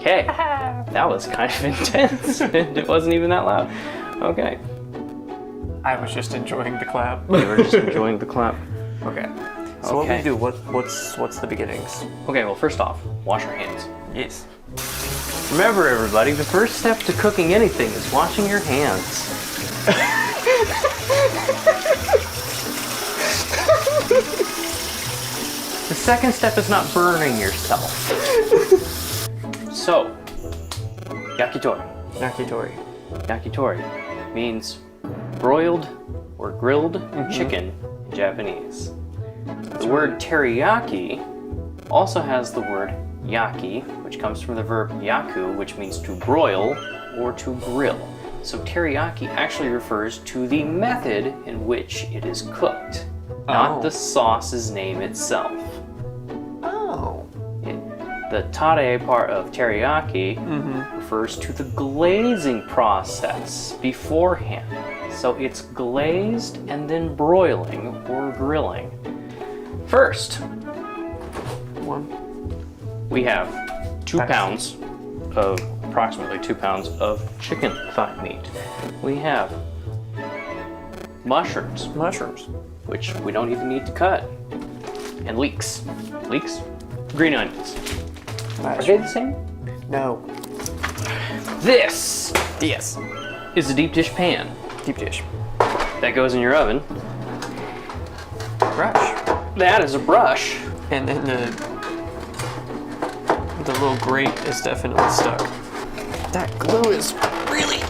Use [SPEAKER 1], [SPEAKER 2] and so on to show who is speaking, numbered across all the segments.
[SPEAKER 1] Okay, that was kind of intense. It wasn't even that loud. Okay.
[SPEAKER 2] I was just enjoying the clap.
[SPEAKER 1] You were just enjoying the clap.
[SPEAKER 2] Okay. So what do we do? What's the beginnings?
[SPEAKER 1] Okay, well, first off, wash your hands.
[SPEAKER 2] Yes.
[SPEAKER 1] Remember, everybody, the first step to cooking anything is washing your hands. The second step is not burning yourself. So, yakitori.
[SPEAKER 2] Yakitori.
[SPEAKER 1] Yakitori means broiled or grilled chicken in Japanese. The word teriyaki also has the word yaki, which comes from the verb yaku, which means to broil or to grill. So teriyaki actually refers to the method in which it is cooked, not the sauce's name itself.
[SPEAKER 2] Oh.
[SPEAKER 1] The tare part of teriyaki refers to the glazing process beforehand. So it's glazed and then broiling or grilling. First, we have approximately 2 pounds of chicken thigh meat. We have mushrooms, which we don't even need to cut, and leeks, green onions. Are they the same?
[SPEAKER 2] No.
[SPEAKER 1] This is a deep dish pan.
[SPEAKER 2] Deep dish.
[SPEAKER 1] That goes in your oven.
[SPEAKER 2] Brush.
[SPEAKER 1] That is a brush.
[SPEAKER 2] And then the little grate is definitely stuck. That glue is really...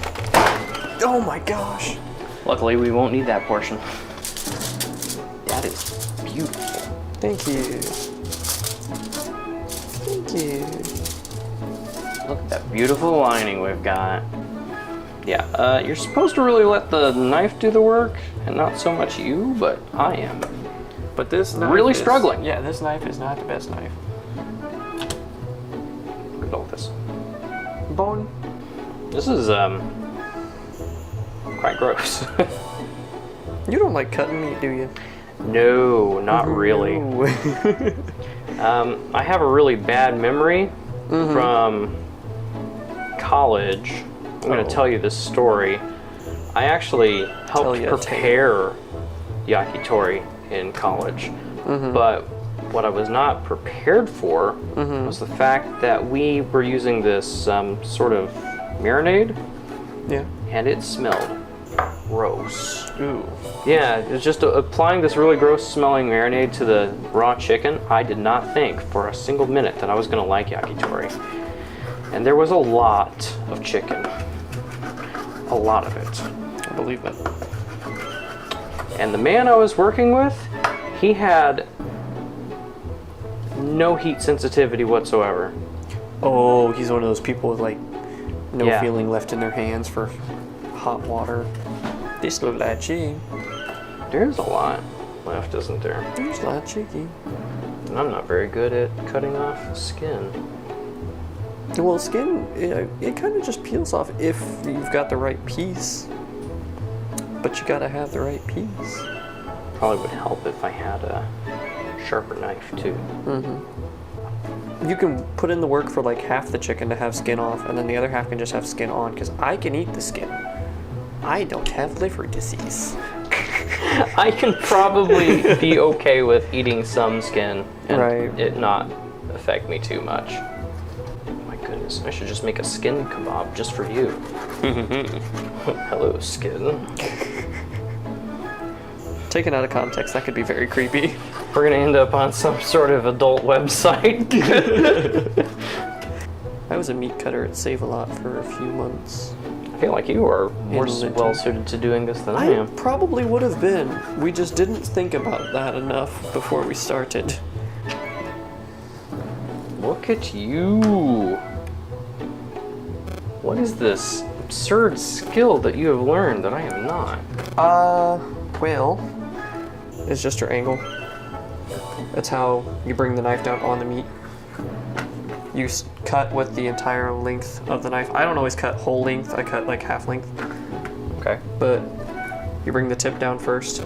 [SPEAKER 2] Oh my gosh.
[SPEAKER 1] Luckily, we won't need that portion. That is beautiful.
[SPEAKER 2] Thank you. Thank you.
[SPEAKER 1] Look at that beautiful lining we've got. Yeah, you're supposed to really let the knife do the work, and not so much you, but I am.
[SPEAKER 2] But this knife
[SPEAKER 1] really struggling.
[SPEAKER 2] Yeah, this knife is not the best knife.
[SPEAKER 1] Look at all this.
[SPEAKER 2] Bone.
[SPEAKER 1] This is, quite gross.
[SPEAKER 2] You don't like cutting meat, do you?
[SPEAKER 1] No, not really.
[SPEAKER 2] No.
[SPEAKER 1] I have a really bad memory from college. I'm going to tell you this story. I actually helped prepare yakitori in college, but what I was not prepared for was the fact that we were using this sort of marinade, and it smelled gross.
[SPEAKER 2] Ooh.
[SPEAKER 1] Yeah, it was just applying this really gross smelling marinade to the raw chicken. I did not think for a single minute that I was going to like yakitori. And there was a lot of chicken. A lot of it.
[SPEAKER 2] I believe it.
[SPEAKER 1] And the man I was working with, he had no heat sensitivity whatsoever.
[SPEAKER 2] Oh, he's one of those people with like no feeling left in their hands for hot water. This little lachi.
[SPEAKER 1] There's a lot left, isn't there?
[SPEAKER 2] There's a lot cheeky.
[SPEAKER 1] And I'm not very good at cutting off skin.
[SPEAKER 2] Well, skin, it kind of just peels off if you've got the right piece. But you gotta have the right piece.
[SPEAKER 1] Probably would help if I had a sharper knife too.
[SPEAKER 2] You can put in the work for like half the chicken to have skin off, and then the other half can just have skin on, because I can eat the skin. I don't have liver disease.
[SPEAKER 1] I can probably be okay with eating some skin and it not affect me too much. My goodness, I should just make a skin kebab just for you. Hello, skin.
[SPEAKER 2] Taken out of context, that could be very creepy.
[SPEAKER 1] We're gonna end up on some sort of adult website.
[SPEAKER 2] I was a meat cutter at Save-A-Lot for a few months.
[SPEAKER 1] I feel like you are more well suited to doing this than I am.
[SPEAKER 2] Probably would have been. We just didn't think about that enough before we started.
[SPEAKER 1] Look at you. What is this absurd skill that you have learned that I have not?
[SPEAKER 2] Well, it's just your angle. That's how you bring the knife down on the meat. You cut with the entire length of the knife. I don't always cut whole length, I cut like half length.
[SPEAKER 1] Okay.
[SPEAKER 2] But you bring the tip down first,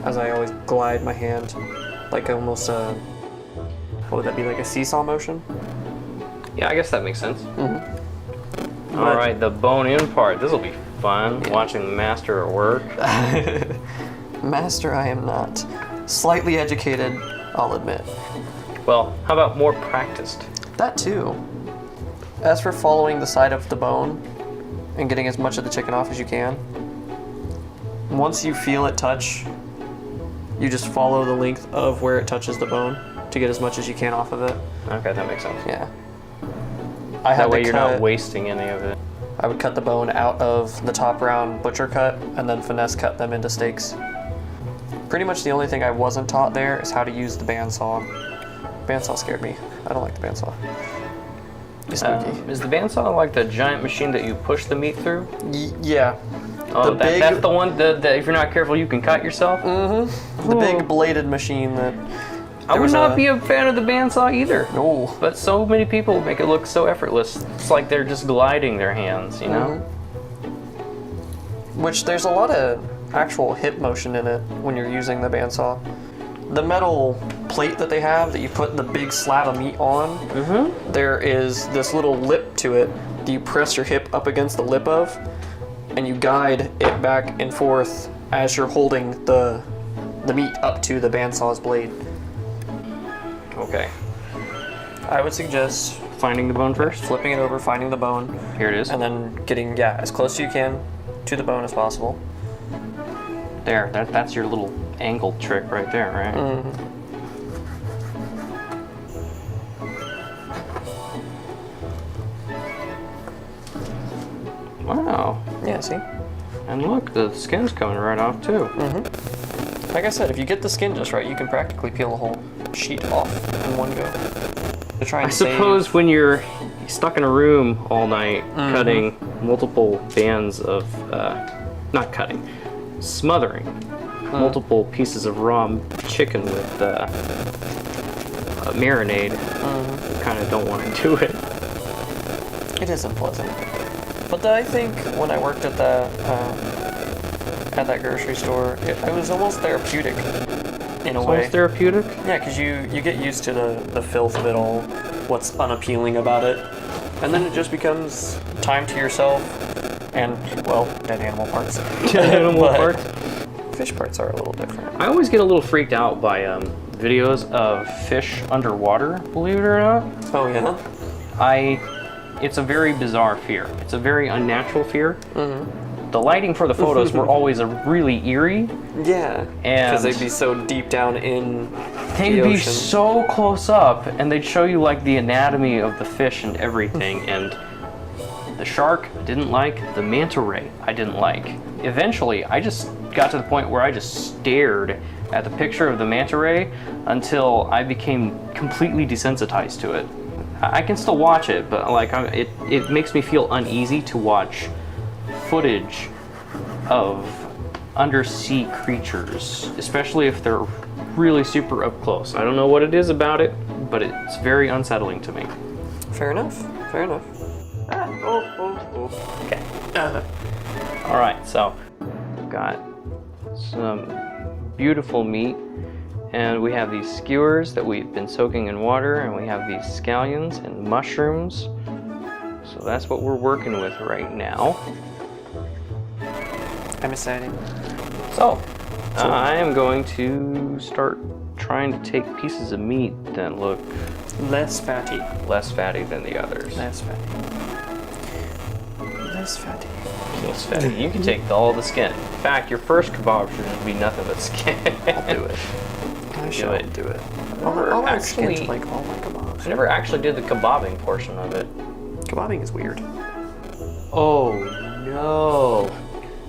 [SPEAKER 2] as I always glide my hand, like almost what would that be, like a seesaw motion?
[SPEAKER 1] Yeah, I guess that makes sense.
[SPEAKER 2] Mm-hmm.
[SPEAKER 1] All right, the bone-in part. This will be fun, watching the master at work.
[SPEAKER 2] Master, I am not. Slightly educated, I'll admit.
[SPEAKER 1] Well, how about more practiced?
[SPEAKER 2] That too. As for following the side of the bone and getting as much of the chicken off as you can, once you feel it touch, you just follow the length of where it touches the bone to get as much as you can off of it.
[SPEAKER 1] Okay, that makes sense.
[SPEAKER 2] Yeah.
[SPEAKER 1] That way you're not wasting any of it.
[SPEAKER 2] I would cut the bone out of the top round butcher cut and then finesse cut them into steaks. Pretty much the only thing I wasn't taught there is how to use the bandsaw. Bandsaw scared me. I don't like the bandsaw. It's spooky.
[SPEAKER 1] Is the bandsaw like the giant machine that you push the meat through?
[SPEAKER 2] Yeah.
[SPEAKER 1] Oh, that's the one that if you're not careful you can cut yourself?
[SPEAKER 2] Mm-hmm. The big bladed machine that...
[SPEAKER 1] I would not be a fan of the bandsaw either.
[SPEAKER 2] No.
[SPEAKER 1] But so many people make it look so effortless. It's like they're just gliding their hands, you know?
[SPEAKER 2] Which there's a lot of actual hip motion in it when you're using the bandsaw. The metal plate that they have that you put the big slab of meat on, there is this little lip to it that you press your hip up against the lip of, and you guide it back and forth as you're holding the meat up to the bandsaw's blade.
[SPEAKER 1] Okay.
[SPEAKER 2] I would suggest
[SPEAKER 1] finding the bone first?
[SPEAKER 2] Flipping it over, finding the bone.
[SPEAKER 1] Here it is.
[SPEAKER 2] And then getting, as close as you can to the bone as possible.
[SPEAKER 1] There, that's your little angle trick right there, right?
[SPEAKER 2] Mm-hmm.
[SPEAKER 1] Wow.
[SPEAKER 2] Yeah, see?
[SPEAKER 1] And look, the skin's coming right off too.
[SPEAKER 2] Mm-hmm. Like I said, if you get the skin just right, you can practically peel a whole sheet off in one go.
[SPEAKER 1] I suppose when you're stuck in a room all night cutting multiple bands of, not cutting, smothering multiple pieces of raw chicken with marinade, you kind of don't want to do it.
[SPEAKER 2] It isn't pleasant. But I think when I worked at that grocery store, it was almost therapeutic in a way.
[SPEAKER 1] Almost therapeutic?
[SPEAKER 2] Yeah, because you get used to the filth of it all, what's unappealing about it, and then it just becomes time to yourself and, well, dead animal parts.
[SPEAKER 1] Dead animal parts?
[SPEAKER 2] Fish parts are a little different.
[SPEAKER 1] I always get a little freaked out by videos of fish underwater, believe it or not.
[SPEAKER 2] Oh, yeah?
[SPEAKER 1] It's a very bizarre fear. It's a very unnatural fear. The lighting for the photos were always really eerie.
[SPEAKER 2] Yeah, because they'd be so deep down in
[SPEAKER 1] They'd be so close up, and they'd show you like the anatomy of the fish and everything, and the shark I didn't like, the manta ray I didn't like. Eventually, I just got to the point where I just stared at the picture of the manta ray until I became completely desensitized to it. I can still watch it, but like it makes me feel uneasy to watch footage of undersea creatures, especially if they're really super up close. I don't know what it is about it, but it's very unsettling to me.
[SPEAKER 2] Fair enough. Fair enough.
[SPEAKER 1] Okay. All right, so we've got some beautiful meat, and we have these skewers that we've been soaking in water, and we have these scallions and mushrooms. So that's what we're working with right now.
[SPEAKER 2] I'm excited.
[SPEAKER 1] So, I am going to start trying to take pieces of meat that look
[SPEAKER 2] less fatty
[SPEAKER 1] than the others.
[SPEAKER 2] Less fatty.
[SPEAKER 1] Less fatty. You can take all the skin. In fact, your first kebab should just be nothing but skin.
[SPEAKER 2] I'll do it. I shall do it. I'll add skin to like all my kebabs.
[SPEAKER 1] I never actually did the kebabbing portion of it.
[SPEAKER 2] Kebabbing is weird.
[SPEAKER 1] Oh no.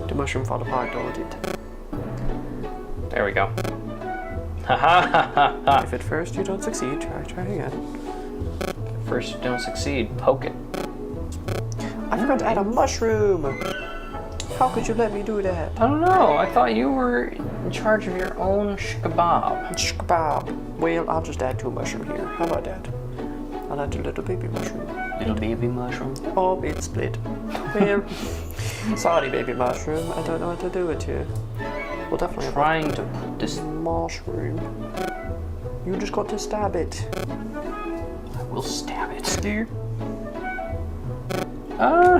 [SPEAKER 2] The mushroom fall apart, don't it?
[SPEAKER 1] There we go. Ha ha ha ha.
[SPEAKER 2] If at first you don't succeed, try again.
[SPEAKER 1] First you don't succeed, poke it.
[SPEAKER 2] I forgot to add a mushroom! How could you let me do that?
[SPEAKER 1] I don't know. I thought you were in charge of your own shkebab.
[SPEAKER 2] Shkebab. Well, I'll just add 2 mushroom here. How about that? I'll add a little baby mushroom.
[SPEAKER 1] Little baby mushroom?
[SPEAKER 2] Oh, it's split. Well, sorry, baby mushroom. I don't know what to do with you. We'll definitely
[SPEAKER 1] trying to put this
[SPEAKER 2] mushroom. You just got to stab it.
[SPEAKER 1] I will stab it.
[SPEAKER 2] I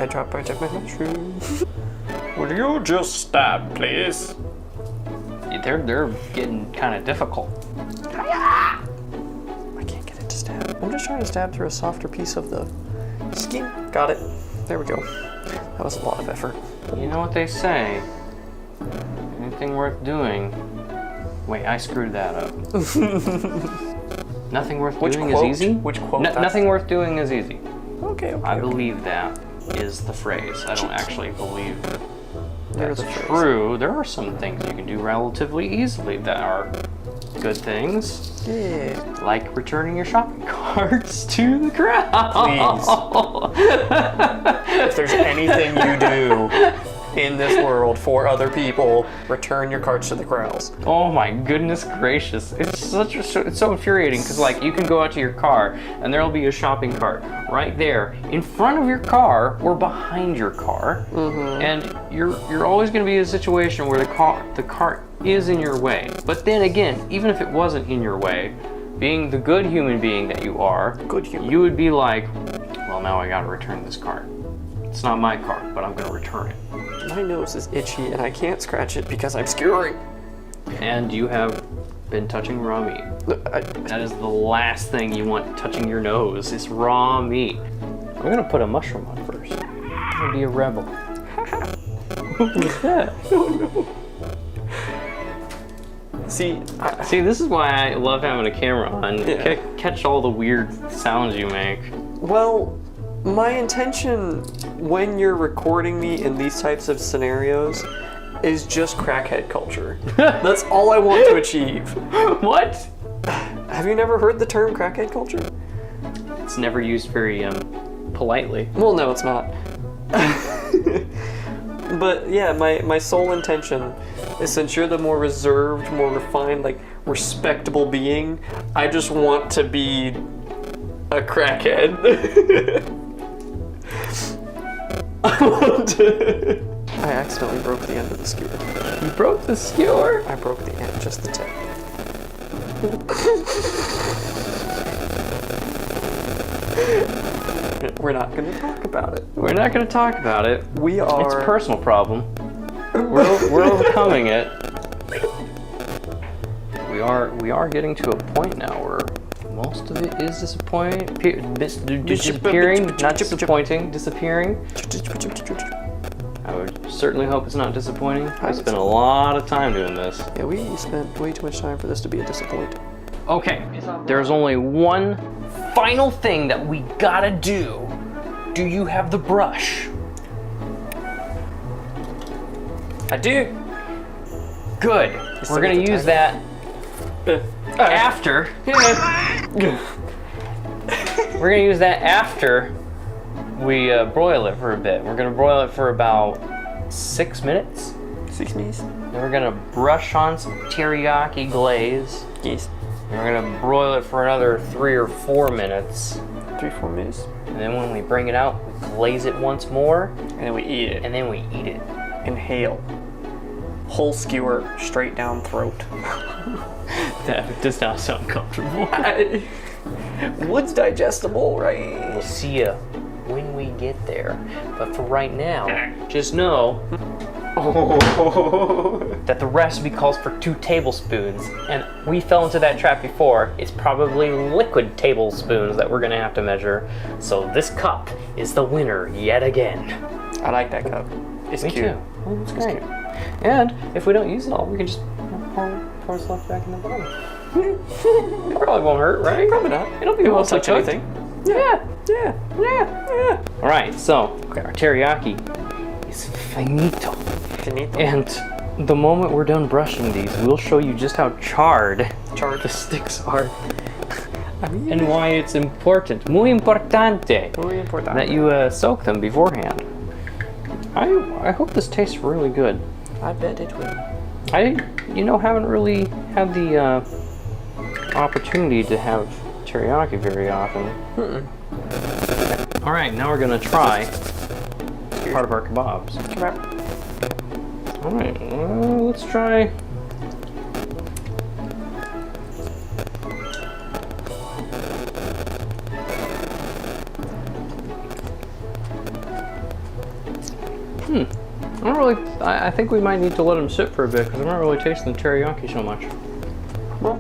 [SPEAKER 2] dropped my mushroom. Would you just stab, please?
[SPEAKER 1] They're getting kind of difficult.
[SPEAKER 2] I can't get it to stab. I'm just trying to stab through a softer piece of the skin. Got it. There we go. That was a lot of effort.
[SPEAKER 1] You know what they say? Anything worth doing. Wait, I screwed that up. Nothing worth doing is easy?
[SPEAKER 2] Which quote?
[SPEAKER 1] Nothing worth doing is easy.
[SPEAKER 2] Okay.
[SPEAKER 1] I believe that is the phrase. I don't actually believe that's
[SPEAKER 2] the phrase.
[SPEAKER 1] true. There are some things you can do relatively easily that are good things.
[SPEAKER 2] Yeah.
[SPEAKER 1] Like returning your shopping carts to the crowd.
[SPEAKER 2] If there's anything you do in this world for other people, return your carts to the corrals.
[SPEAKER 1] Oh my goodness gracious. It's so infuriating because like you can go out to your car and there'll be a shopping cart right there in front of your car or behind your car. And you're always going to be in a situation where the cart is in your way. But then again, even if it wasn't in your way, being the good human being that you are, you would be like, well, now I got to return this cart. It's not my cart, but I'm going to return it.
[SPEAKER 2] My nose is itchy and I can't scratch it because I'm skewering.
[SPEAKER 1] And you have been touching raw meat. That is the last thing you want touching your nose, is raw meat. I'm going to put a mushroom on first. I'm going to be a rebel. Look at that.
[SPEAKER 2] Oh no. See,
[SPEAKER 1] this is why I love having a camera on.
[SPEAKER 2] Yeah.
[SPEAKER 1] Catch all the weird sounds you make.
[SPEAKER 2] well, my intention when you're recording me in these types of scenarios is just crackhead culture. That's all I want to achieve.
[SPEAKER 1] What?
[SPEAKER 2] Have you never heard the term crackhead culture?
[SPEAKER 1] It's never used very politely.
[SPEAKER 2] Well, no, it's not. But yeah, my sole intention is, since you're the more reserved, more refined, like respectable being, I just want to be a crackhead. I accidentally broke the end of the skewer.
[SPEAKER 1] You broke the skewer?
[SPEAKER 2] I broke the end, just the tip. We're not going to talk about it.
[SPEAKER 1] We're not going to talk about it.
[SPEAKER 2] We are...
[SPEAKER 1] It's a personal problem. We're overcoming it. We are getting to a point now where most of it is disappearing, not disappointing, disappearing. I would certainly hope it's not disappointing. I spent a lot of time doing this.
[SPEAKER 2] Yeah, we spent way too much time for this to be a disappointment.
[SPEAKER 1] Okay, there's only one final thing that we gotta do. Do you have the brush?
[SPEAKER 2] I do.
[SPEAKER 1] Good. We're gonna use that after. We're gonna use that after we broil it for a bit. We're gonna broil it for about 6 minutes.
[SPEAKER 2] 6 minutes.
[SPEAKER 1] Then we're gonna brush on some teriyaki glaze.
[SPEAKER 2] Yes.
[SPEAKER 1] And we're gonna broil it for another 3 or 4 minutes.
[SPEAKER 2] 3-4 minutes.
[SPEAKER 1] And then when we bring it out, we glaze it once more.
[SPEAKER 2] And then we eat it.
[SPEAKER 1] And then we eat it.
[SPEAKER 2] Inhale. Whole skewer straight down throat.
[SPEAKER 1] That does not sound comfortable.
[SPEAKER 2] Wood's digestible, right?
[SPEAKER 1] We'll see ya when we get there. But for right now, just know that the recipe calls for 2 tablespoons, and we fell into that trap before. It's probably liquid tablespoons that we're gonna have to measure. So this cup is the winner yet again.
[SPEAKER 2] I like that cup. It's
[SPEAKER 1] Me
[SPEAKER 2] cute.
[SPEAKER 1] too. Oh, it's great. And if we don't use it all, we can just pour stuff back in the bottom. It probably won't hurt, right?
[SPEAKER 2] Probably not.
[SPEAKER 1] It'll be
[SPEAKER 2] won't
[SPEAKER 1] mostly
[SPEAKER 2] touch
[SPEAKER 1] cooked.
[SPEAKER 2] anything.
[SPEAKER 1] Yeah.
[SPEAKER 2] Yeah.
[SPEAKER 1] Yeah. All right, so our teriyaki is finito. And the moment we're done brushing these, we'll show you just how charred the sticks are. And why it's important, muy importante, that you soak them beforehand. I hope this tastes really good.
[SPEAKER 2] I bet it will.
[SPEAKER 1] I haven't really had the opportunity to have teriyaki very often. All right, now we're gonna try part of our kebabs. All right, let's try. I think we might need to let them sit for a bit because I'm not really tasting the teriyaki so much.
[SPEAKER 2] Well,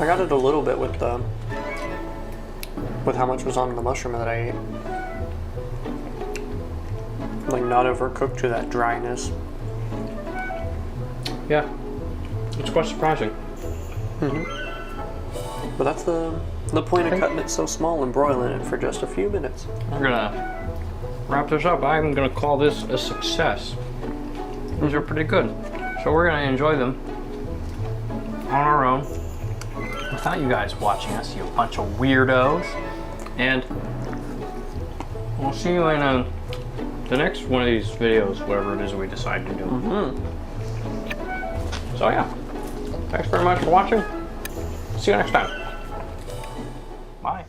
[SPEAKER 2] I got it a little bit with how much was on the mushroom that I ate. Like not overcooked to that dryness.
[SPEAKER 1] Yeah, it's quite surprising.
[SPEAKER 2] But that's the point of cutting it so small and broiling it for just a few minutes.
[SPEAKER 1] We're gonna wrap this up. I'm gonna call this a success. These are pretty good. So we're gonna enjoy them on our own without you guys watching us, you bunch of weirdos. And we'll see you in the next one of these videos, whatever it is we decide to do. So yeah, thanks very much for watching. See you next time. Bye.